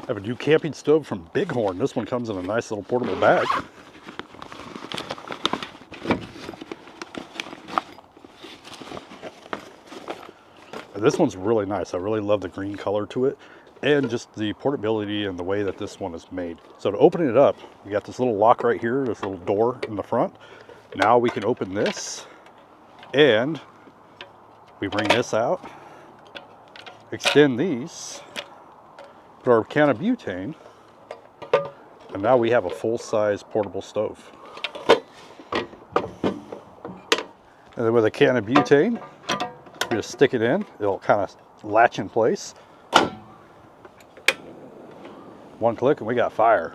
I have a new camping stove from Bighorn. This one comes in a nice little portable bag. And this one's really nice. I really love the green color to it and just the portability and the way that this one is made. So to open it up, you got this little lock right here, this little door in the front. Now we can open this and we bring this out, extend these, put our can of butane, and now we have a full-size portable stove. And then with a can of butane, you just stick it in, it'll kind of latch in place. One click and we got fire.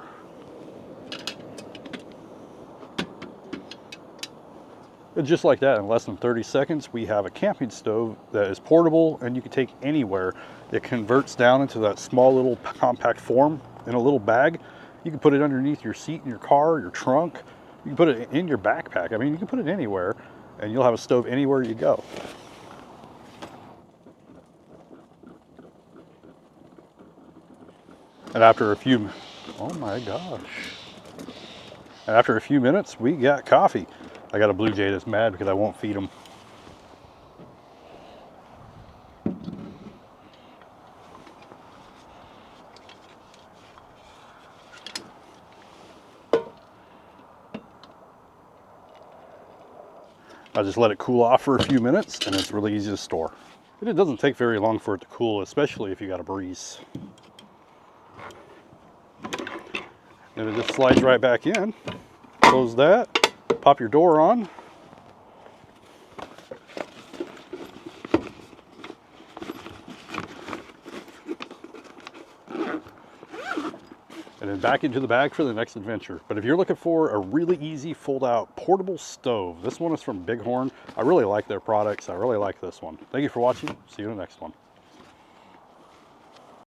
And just like that, in less than 30 seconds, we have a camping stove that is portable and you can take anywhere. It converts down into that small little compact form in a little bag. You can put it underneath your seat in your car, your trunk. You can put it in your backpack. I mean, you can put it anywhere and you'll have a stove anywhere you go. And after a few, oh my gosh. And after a few minutes, we got coffee. I got a blue jay that's mad because I won't feed him. I just let it cool off for a few minutes and it's really easy to store. And it doesn't take very long for it to cool, especially if you got a breeze. And it just slides right back in. Close that, pop your door on. And then back into the bag for the next adventure. But if you're looking for a really easy fold-out portable stove, this one is from Bighorn. I really like their products. I really like this one. Thank you for watching. See you in the next one.